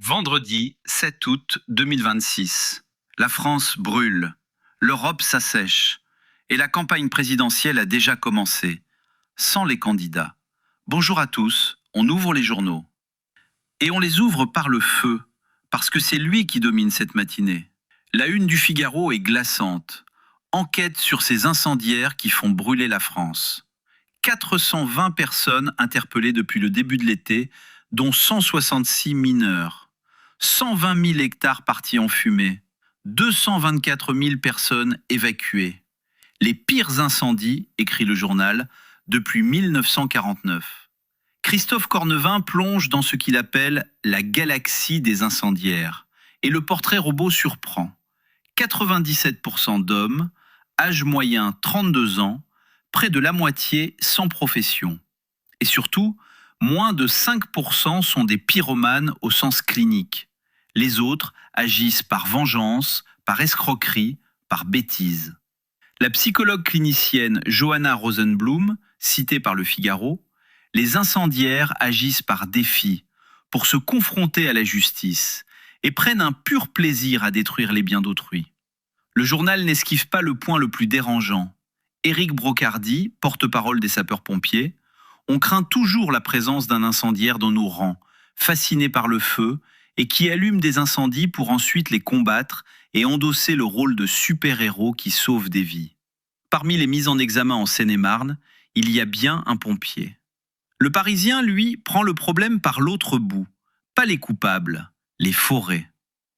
Vendredi 7 août 2026. La France brûle, l'Europe s'assèche et la campagne présidentielle a déjà commencé, sans les candidats. Bonjour à tous, on ouvre les journaux. Et on les ouvre par le feu, parce que c'est lui qui domine cette matinée. La une du Figaro est glaçante. Enquête sur ces incendiaires qui font brûler la France. 420 personnes interpellées depuis le début de l'été, dont 166 mineurs. 120 000 hectares partis en fumée. 224 000 personnes évacuées. Les pires incendies, écrit le journal, depuis 1949. Christophe Cornevin plonge dans ce qu'il appelle la galaxie des incendiaires. Et le portrait robot surprend. 97% d'hommes, âge moyen 32 ans, près de la moitié sans profession. Et surtout, moins de 5% sont des pyromanes au sens clinique. Les autres agissent par vengeance, par escroquerie, par bêtise. La psychologue clinicienne Johanna Rosenblum, citée par le Figaro, les incendiaires agissent par défi, pour se confronter à la justice, et prennent un pur plaisir à détruire les biens d'autrui. Le journal n'esquive pas le point le plus dérangeant. Éric Brocardi, porte-parole des sapeurs-pompiers, on craint toujours la présence d'un incendiaire dans nos rangs, fasciné par le feu, et qui allume des incendies pour ensuite les combattre et endosser le rôle de super-héros qui sauve des vies. Parmi les mises en examen en Seine-et-Marne, il y a bien un pompier. Le Parisien, lui, prend le problème par l'autre bout. Pas les coupables, les forêts.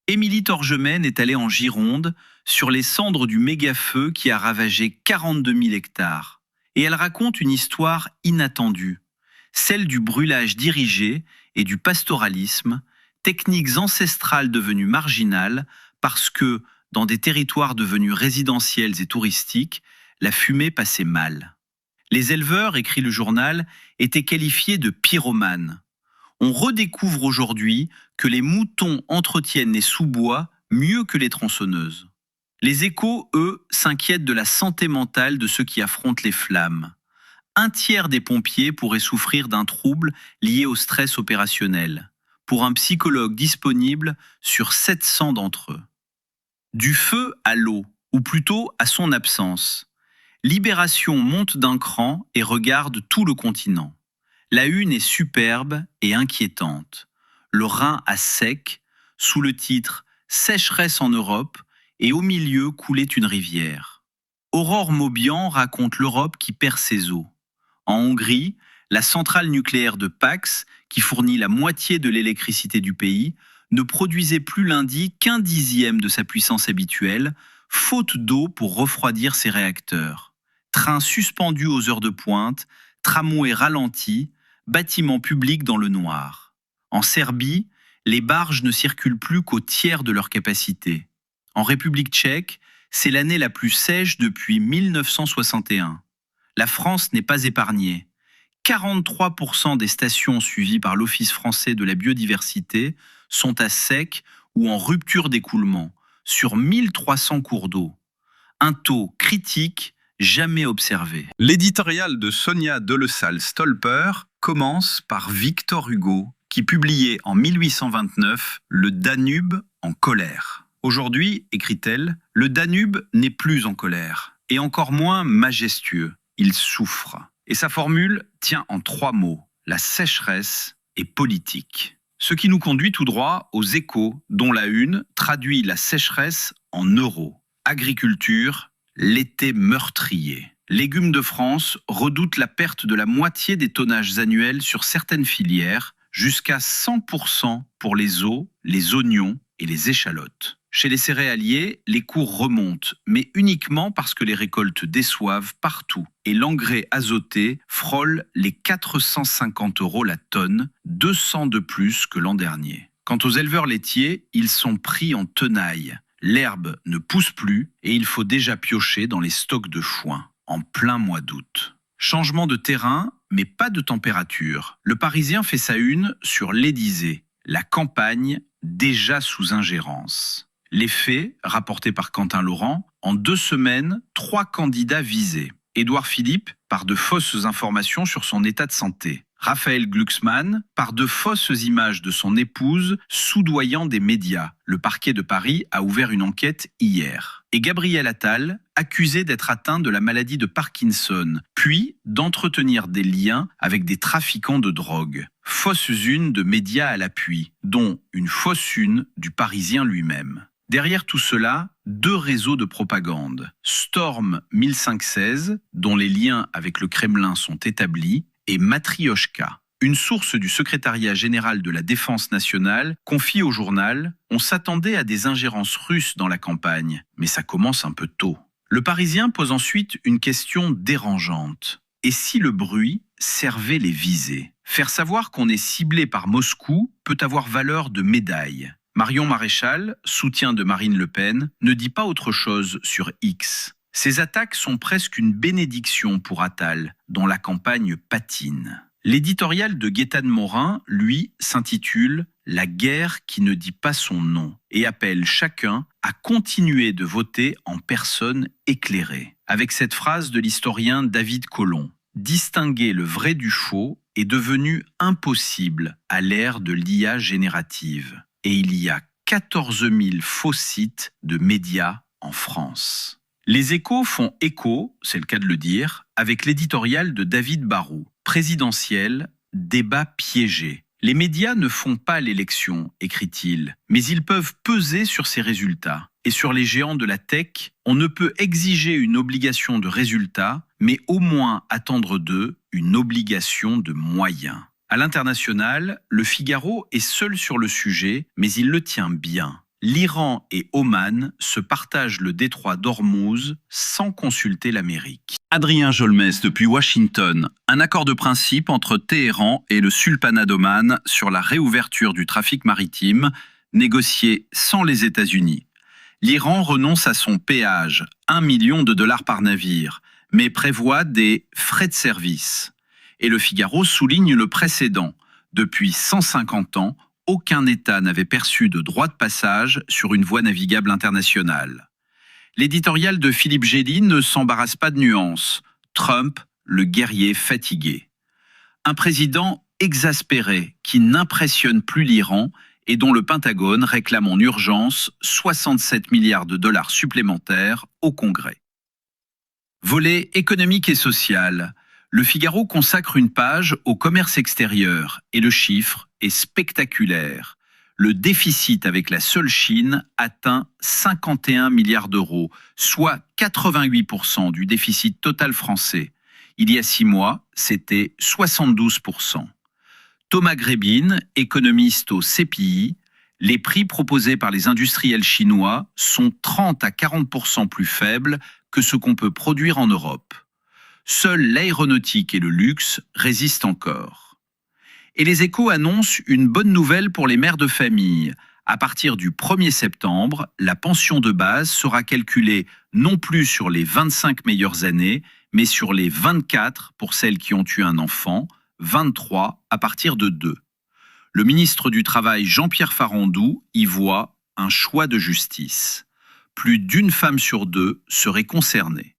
Émilie Torgemène est allée en Gironde, sur les cendres du méga-feu qui a ravagé 42 000 hectares. Et elle raconte une histoire inattendue, celle du brûlage dirigé et du pastoralisme, techniques ancestrales devenues marginales parce que, dans des territoires devenus résidentiels et touristiques, la fumée passait mal. Les éleveurs, écrit le journal, étaient qualifiés de pyromanes. On redécouvre aujourd'hui que les moutons entretiennent les sous-bois mieux que les tronçonneuses. Les Échos, eux, s'inquiètent de la santé mentale de ceux qui affrontent les flammes. 1/3 des pompiers pourraient souffrir d'un trouble lié au stress opérationnel, pour un psychologue disponible sur 700 d'entre eux. Du feu à l'eau, ou plutôt à son absence. Libération monte d'un cran et regarde tout le continent. La une est superbe et inquiétante. Le Rhin à sec, sous le titre « Sécheresse en Europe » et au milieu coulait une rivière. Aurore Maubian raconte l'Europe qui perd ses eaux. En Hongrie, la centrale nucléaire de Pax, qui fournit la moitié de l'électricité du pays, ne produisait plus lundi qu'1 dixième de sa puissance habituelle, faute d'eau pour refroidir ses réacteurs. Trains suspendus aux heures de pointe, tramways ralentis, bâtiments publics dans le noir. En Serbie, les barges ne circulent plus qu'au tiers de leur capacité. En République tchèque, c'est l'année la plus sèche depuis 1961. La France n'est pas épargnée. 43% des stations suivies par l'Office français de la biodiversité sont à sec ou en rupture d'écoulement, sur 1300 cours d'eau. Un taux critique jamais observé. L'éditorial de Sonia Delessal-Stolper commence par Victor Hugo, qui publiait en 1829 « Le Danube en colère ». Aujourd'hui, écrit-elle, le Danube n'est plus en colère, et encore moins majestueux, il souffre. Et sa formule tient en 3 mots, la sécheresse est politique. Ce qui nous conduit tout droit aux Échos, dont la une traduit la sécheresse en euros. Agriculture, l'été meurtrier. Légumes de France redoutent la perte de la moitié des tonnages annuels sur certaines filières, jusqu'à 100% pour les os, les oignons et les échalotes. Chez les céréaliers, les cours remontent, mais uniquement parce que les récoltes déçoivent partout et l'engrais azoté frôle les 450 € la tonne, 200 de plus que l'an dernier. Quant aux éleveurs laitiers, ils sont pris en tenaille. L'herbe ne pousse plus et il faut déjà piocher dans les stocks de foin, en plein mois d'août. Changement de terrain, mais pas de température. Le Parisien fait sa une sur l'Élysée, la campagne déjà sous ingérence. Les faits, rapportés par Quentin Laurent, en 2 semaines, 3 candidats visés. Édouard Philippe par de fausses informations sur son état de santé. Raphaël Glucksmann par de fausses images de son épouse soudoyant des médias. Le parquet de Paris a ouvert une enquête hier. Et Gabriel Attal, accusé d'être atteint de la maladie de Parkinson, puis d'entretenir des liens avec des trafiquants de drogue. Fausses unes de médias à l'appui, dont une fausse une du Parisien lui-même. Derrière tout cela, 2 réseaux de propagande. Storm 1516, dont les liens avec le Kremlin sont établis, et Matrioshka. Une source du secrétariat général de la Défense nationale confie au journal « On s'attendait à des ingérences russes dans la campagne, mais ça commence un peu tôt ». Le Parisien pose ensuite une question dérangeante. Et si le bruit servait les visées ? Faire savoir qu'on est ciblé par Moscou peut avoir valeur de médaille. Marion Maréchal, soutien de Marine Le Pen, ne dit pas autre chose sur X. Ces attaques sont presque une bénédiction pour Attal, dont la campagne patine. L'éditorial de Gaétane Morin, lui, s'intitule « La guerre qui ne dit pas son nom » et appelle chacun à continuer de voter en personne éclairée. Avec cette phrase de l'historien David Colomb, « Distinguer le vrai du faux est devenu impossible à l'ère de l'IA générative. Et il y a 14 000 faux sites de médias en France. » Les Échos font écho, c'est le cas de le dire, avec l'éditorial de David Barrou. Présidentiel, débat piégé. Les médias ne font pas l'élection, écrit-il, mais ils peuvent peser sur ses résultats. Et sur les géants de la tech, on ne peut exiger une obligation de résultat, mais au moins attendre d'eux une obligation de moyens. À l'international, Le Figaro est seul sur le sujet, mais il le tient bien. L'Iran et Oman se partagent le détroit d'Ormuz sans consulter l'Amérique. Adrien Jolmès depuis Washington. Un accord de principe entre Téhéran et le sultanat d'Oman sur la réouverture du trafic maritime, négocié sans les États-Unis. L'Iran renonce à son péage, $1 million par navire, mais prévoit des frais de service. Et Le Figaro souligne le précédent. Depuis 150 ans, aucun État n'avait perçu de droit de passage sur une voie navigable internationale. L'éditorial de Philippe Gély ne s'embarrasse pas de nuances. Trump, le guerrier fatigué. Un président exaspéré qui n'impressionne plus l'Iran et dont le Pentagone réclame en urgence 67 milliards de dollars supplémentaires au Congrès. Volet économique et social. Le Figaro consacre une page au commerce extérieur et le chiffre est spectaculaire. Le déficit avec la seule Chine atteint 51 milliards d'euros, soit 88% du déficit total français. Il y a 6 mois, c'était 72%. Thomas Grébin, économiste au CPI, les prix proposés par les industriels chinois sont 30 à 40% plus faibles que ce qu'on peut produire en Europe. Seuls l'aéronautique et le luxe résistent encore. Et les Échos annoncent une bonne nouvelle pour les mères de famille. À partir du 1er septembre, la pension de base sera calculée non plus sur les 25 meilleures années, mais sur les 24 pour celles qui ont eu un enfant, 23 à partir de 2. Le ministre du Travail Jean-Pierre Farandou y voit un choix de justice. Plus d'une femme sur 2 serait concernée.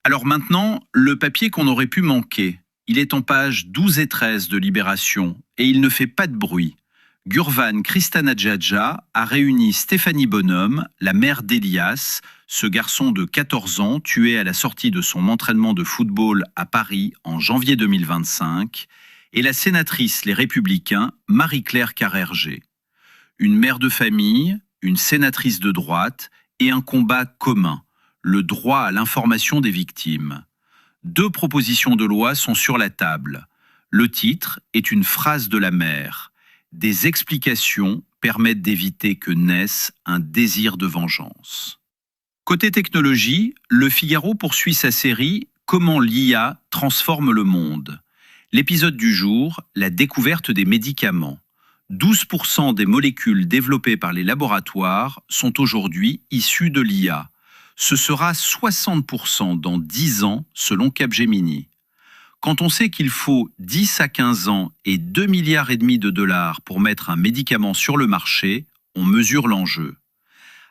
Alors maintenant, le papier qu'on aurait pu manquer. Il est en pages 12 et 13 de Libération et il ne fait pas de bruit. Gurvan Kristanadjadja a réuni Stéphanie Bonhomme, la mère d'Elias, ce garçon de 14 ans tué à la sortie de son entraînement de football à Paris en janvier 2025, et la sénatrice Les Républicains, Marie-Claire Carrère-Gé. Une mère de famille, une sénatrice de droite et un combat commun. Le droit à l'information des victimes. 2 propositions de loi sont sur la table. Le titre est une phrase de la mère. Des explications permettent d'éviter que naisse un désir de vengeance. Côté technologie, Le Figaro poursuit sa série « Comment l'IA transforme le monde ». L'épisode du jour, la découverte des médicaments. 12% des molécules développées par les laboratoires sont aujourd'hui issues de l'IA. Ce sera 60% dans 10 ans selon Capgemini. Quand on sait qu'il faut 10 à 15 ans et 2,5 milliards de dollars pour mettre un médicament sur le marché, on mesure l'enjeu.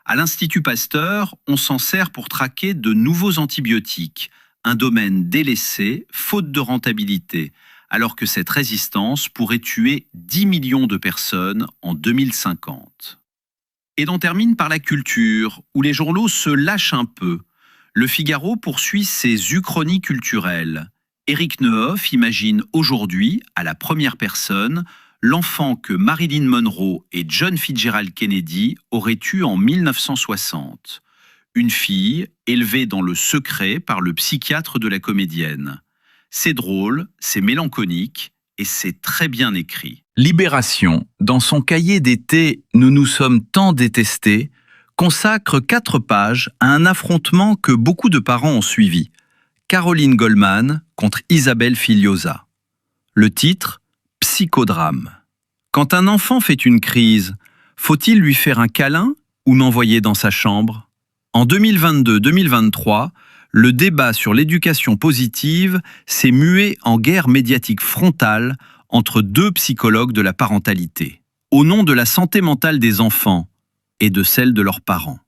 À l'Institut Pasteur, on s'en sert pour traquer de nouveaux antibiotiques, un domaine délaissé, faute de rentabilité, alors que cette résistance pourrait tuer 10 millions de personnes en 2050. Et l'on termine par la culture, où les journaux se lâchent un peu. Le Figaro poursuit ses uchronies culturelles. Éric Neuhoff imagine aujourd'hui, à la première personne, l'enfant que Marilyn Monroe et John Fitzgerald Kennedy auraient eu en 1960. Une fille élevée dans le secret par le psychiatre de la comédienne. C'est drôle, c'est mélancolique et c'est très bien écrit. Libération, dans son cahier d'été « Nous nous sommes tant détestés », consacre 4 pages à un affrontement que beaucoup de parents ont suivi. Caroline Goldman contre Isabelle Filiosa. Le titre, Psychodrame. Quand un enfant fait une crise, faut-il lui faire un câlin ou l'envoyer dans sa chambre ? En 2022-2023, le débat sur l'éducation positive s'est mué en guerre médiatique frontale entre 2 psychologues de la parentalité, au nom de la santé mentale des enfants et de celle de leurs parents.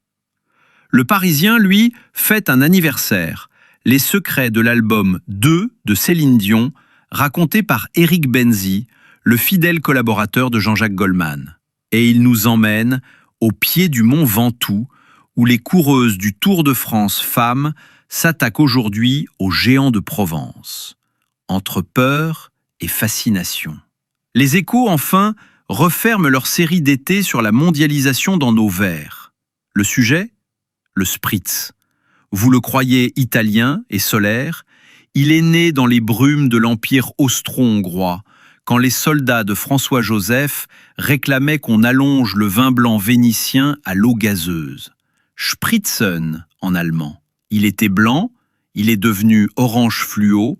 Le Parisien, lui, fête un anniversaire, les secrets de l'album 2 de Céline Dion, raconté par Éric Benzi, le fidèle collaborateur de Jean-Jacques Goldman. Et il nous emmène au pied du mont Ventoux, où les coureuses du Tour de France femmes s'attaquent aujourd'hui aux géants de Provence. Entre peur et fascination. Les Échos, enfin, referment leur série d'été sur la mondialisation dans nos verres. Le sujet ? Le spritz. Vous le croyez italien et solaire, il est né dans les brumes de l'Empire austro-hongrois, quand les soldats de François-Joseph réclamaient qu'on allonge le vin blanc vénitien à l'eau gazeuse. Spritzen en allemand. Il était blanc, il est devenu orange fluo,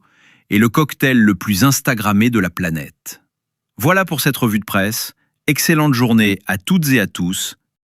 et le cocktail le plus instagrammé de la planète. Voilà pour cette revue de presse. Excellente journée à toutes et à tous,